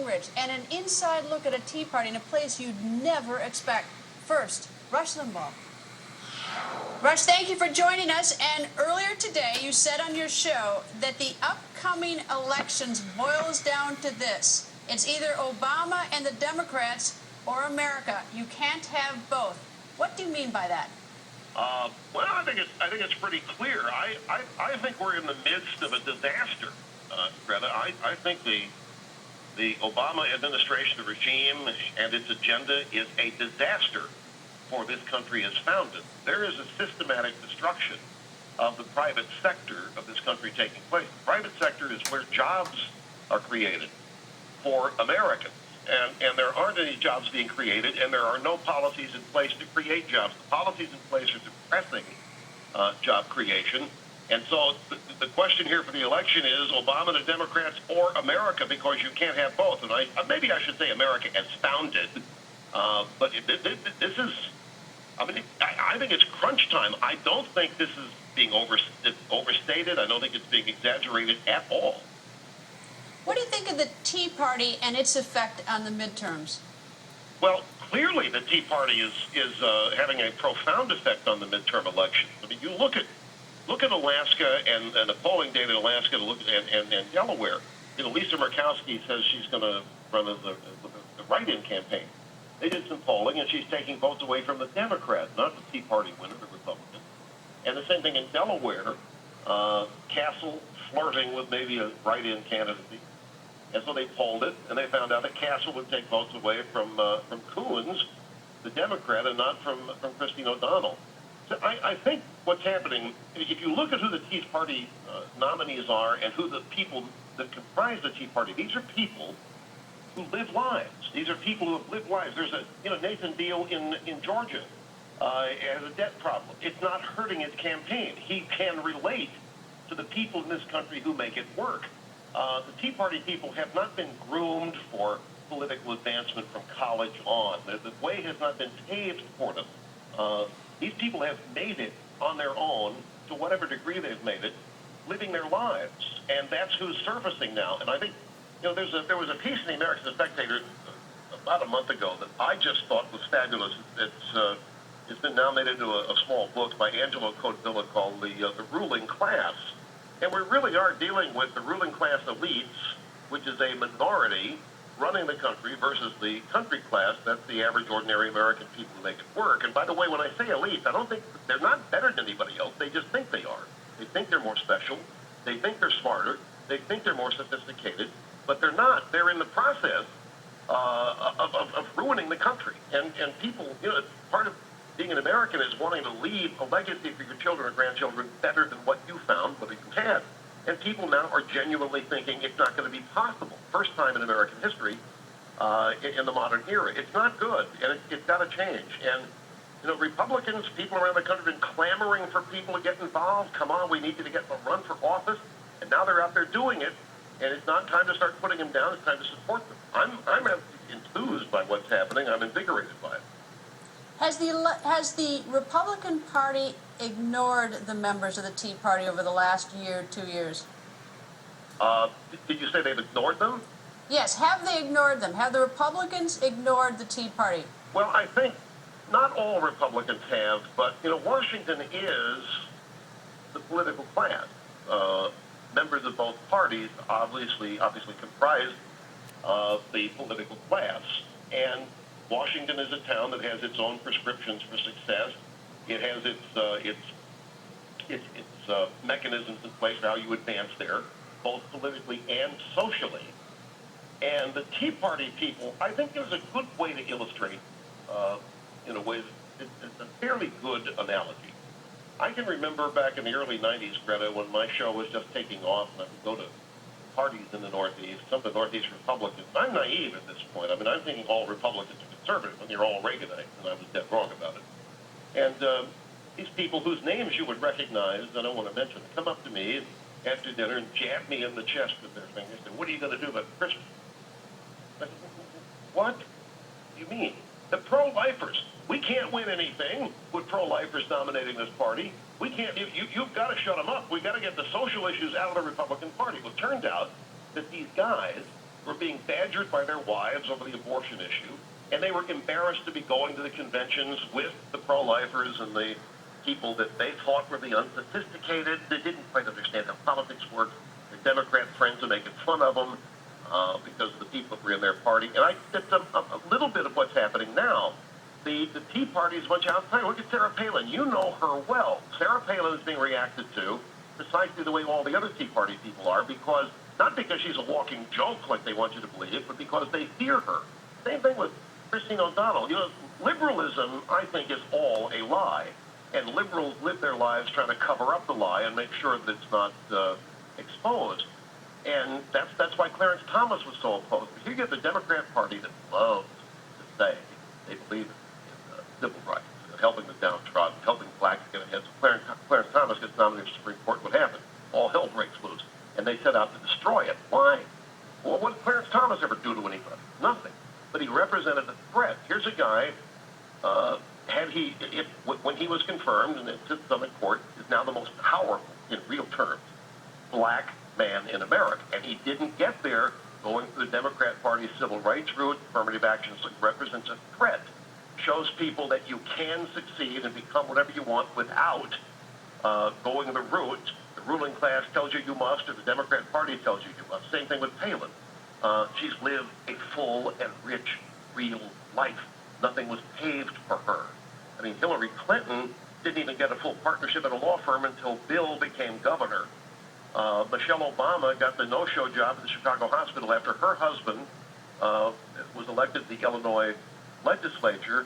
Gingrich, and an inside look at a Tea Party in a place you'd never expect. First, Rush Limbaugh. Rush, thank you for joining us. And earlier today, you said on your show that the upcoming elections boils down to this. It's either Obama and the Democrats or America. You can't have both. What do you mean by that? Well, I think it's pretty clear. I think we're in the midst of a disaster, Greta. I think the Obama administration regime and its agenda is a disaster for this country as founded. There is a systematic destruction of the private sector of this country taking place. The private sector is where jobs are created for Americans. And there aren't any jobs being created, and there are no policies in place to create jobs. The policies in place are suppressing job creation. And so the question here for the election is Obama and the Democrats or America, because you can't have both. And maybe I should say America as founded. But this is, I think it's crunch time. I don't think this is being overstated. I don't think it's being exaggerated at all. What do you think of the Tea Party and its effect on the midterms? Well, clearly the Tea Party is having a profound effect on the midterm elections. I mean, you look at Alaska and the polling data in Alaska and Delaware. You know, Lisa Murkowski says she's going to run the write-in campaign. They did some polling, and she's taking votes away from the Democrat, not the Tea Party winner, the Republican. And the same thing in Delaware. Castle flirting with maybe a write-in candidacy. And so they polled it, and they found out that Castle would take votes away from Coons, the Democrat, and not from Christine O'Donnell. So I think what's happening, if you look at who the Tea Party nominees are and who the people that comprise the Tea Party, these are people who live lives. These are people who have lived lives. There's Nathan Deal in Georgia has a debt problem. It's not hurting his campaign. He can relate to the people in this country who make it work. The Tea Party people have not been groomed for political advancement from college on. The way has not been paved for them. These people have made it on their own, to whatever degree they've made it, living their lives. And that's who's surfacing now. And I think, there was a piece in the American Spectator about a month ago that I just thought was fabulous. It's been now made into a small book by Angelo Codevilla called The Ruling Class. And we really are dealing with the ruling class elites, which is a minority running the country, versus the country class, that's the average, ordinary American people who make it work. And by the way, when I say elites, I don't think they're not better than anybody else. They just think they are. They think they're more special. They think they're smarter. They think they're more sophisticated. But they're not. They're in the process of ruining the country. And people, part of being an American is wanting to leave a legacy for your children or grandchildren better than what you found, whether you had. And people now are genuinely thinking it's not going to be possible. First time in American history in the modern era. It's not good, and it's got to change. And, Republicans, people around the country have been clamoring for people to get involved. Come on, we need you to get a run for office. And now they're out there doing it, and it's not time to start putting them down. It's time to support them. I'm enthused by what's happening. I'm invigorated by it. Has the Republican Party ignored the members of the Tea Party over the last year, 2 years? Did you say they've ignored them? Yes. Have they ignored them? Have the Republicans ignored the Tea Party? Well, I think not all Republicans have, but, Washington is the political class. Members of both parties obviously comprise the political class. And Washington is a town that has its own prescriptions for success. It has its mechanisms in place for how you advance there, both politically and socially. And the Tea Party people, I think there's a good way to illustrate, in a way, it's a fairly good analogy. I can remember back in the early 90s, Greta, when my show was just taking off, and I would go to parties in the Northeast, some of the Northeast Republicans. I'm naive at this point. I'm thinking all Republicans are conservative, and they're all Reaganites, and I was dead wrong about it. And these people whose names you would recognize, I don't want to mention, come up to me after dinner and jab me in the chest with their fingers. Say, "What are you going to do about Christmas?" I said, "What do you mean? The pro-lifers. We can't win anything with pro-lifers dominating this party. We can't. You've got to shut them up. We've got to get the social issues out of the Republican Party." Well, it turned out that these guys were being badgered by their wives over the abortion issue, and they were embarrassed to be going to the conventions with the pro-lifers and the people that they thought were the unsophisticated. They didn't quite understand how politics worked. Their Democrat friends are making fun of them because of the people that were in their party. And I think a little bit of what's happening now. The Tea Party is much outside. Look at Sarah Palin. You know her well. Sarah Palin is being reacted to precisely the way all the other Tea Party people are, because not because she's a walking joke like they want you to believe, but because they fear her. Same thing with Christine O'Donnell. You know, liberalism, I think, is all a lie. And liberals live their lives trying to cover up the lie and make sure that it's not exposed. And that's why Clarence Thomas was so opposed. But here you get the Democrat Party that loves to say they believe in civil rights, helping the downtrodden, helping blacks get ahead. So Clarence Thomas gets nominated for the Supreme Court. What happened? All hell breaks loose. And they set out to destroy it. Why? Well, what did Clarence Thomas ever do to anybody? Nothing. But he represented a threat. Here's a guy, when he was confirmed and it sits on the court, is now the most powerful, in real terms, black man in America. And he didn't get there going through the Democrat Party's civil rights route. Affirmative action represents a threat. Shows people that you can succeed and become whatever you want without going the route the ruling class tells you you must, or the Democrat Party tells you you must. Same thing with Palin. She's lived a full and rich, real life. Nothing was paved for her. I mean, Hillary Clinton didn't even get a full partnership at a law firm until Bill became governor. Michelle Obama got the no-show job at the Chicago hospital after her husband was elected to the Illinois legislature.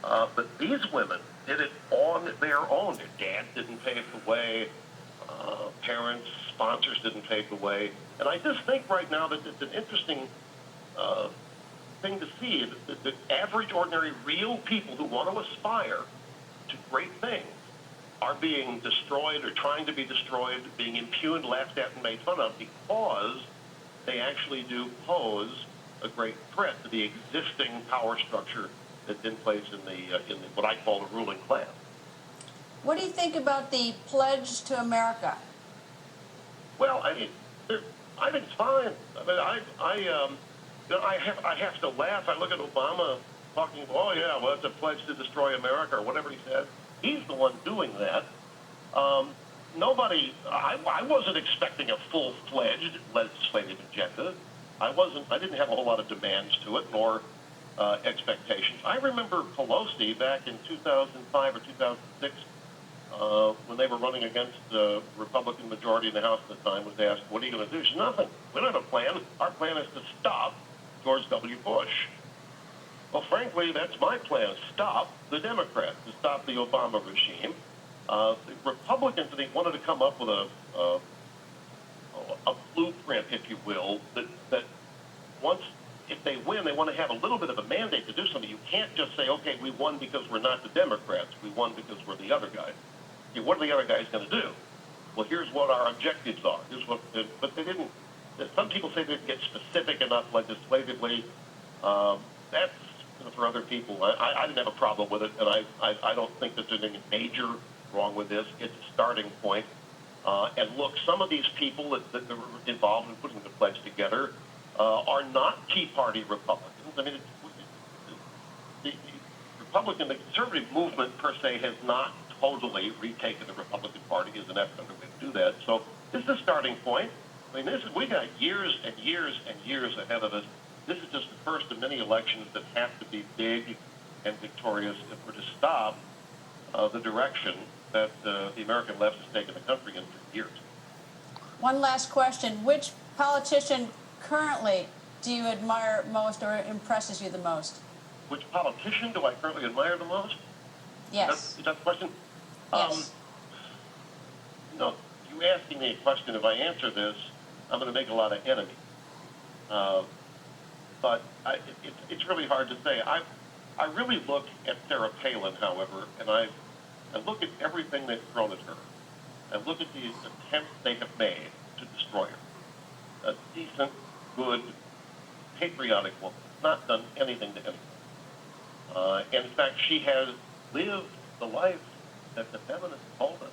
But these women did it on their own. Their dad didn't pave the way. Parents, sponsors didn't pave the way. And I just think right now that it's an interesting thing to see. The average, ordinary, real people who want to aspire to great things are being destroyed or trying to be destroyed, being impugned, laughed at, and made fun of because they actually do pose a great threat to the existing power structure that's in place in the what I call the ruling class. What do you think about the pledge to America? Well, I mean, I think it's fine. I mean, I have to laugh. I look at Obama talking, oh yeah, well, it's a pledge to destroy America or whatever he said. He's the one doing that. I wasn't expecting a full-fledged legislative agenda. I didn't have a whole lot of demands to it, nor expectations. I remember Pelosi back in 2005 or 2006, when they were running against the Republican majority in the House at the time, was asked, what are you going to do? She said, nothing. We don't have a plan. Our plan is to stop George W. Bush. Well, frankly, that's my plan. Stop the Democrats, to stop the Obama regime. The Republicans, I think, wanted to come up with a blueprint, if you will, that once, if they win, they want to have a little bit of a mandate to do something. You can't just say, okay, we won because we're not the Democrats. We won because we're the other guys. Okay, what are the other guys going to do? Well, here's what our objectives are. But they didn't. Some people say they didn't get specific enough legislatively. That's for other people. I didn't have a problem with it, and I don't think that there's anything major wrong with this. It's a starting point. And look, some of these people that are involved in putting the pledge together are not Tea Party Republicans. I mean, the conservative movement per se has not totally retaken the Republican Party as an effort to do that. So this is a starting point. I mean, we got years and years and years ahead of us. This is just the first of many elections that have to be big and victorious if we're to stop the direction that the American left has taken the country in for years. One last question. Which politician currently do you admire most or impresses you the most? Which politician do I currently admire the most? Yes. Is that the question? Yes. You asking me a question, if I answer this, I'm going to make a lot of enemies. But it's really hard to say. I really look at Sarah Palin, however, and I look at everything they've thrown at her. I look at the attempts they have made to destroy her. A decent, good, patriotic woman, not done anything to anyone. In fact, she has lived the life that the feminists told us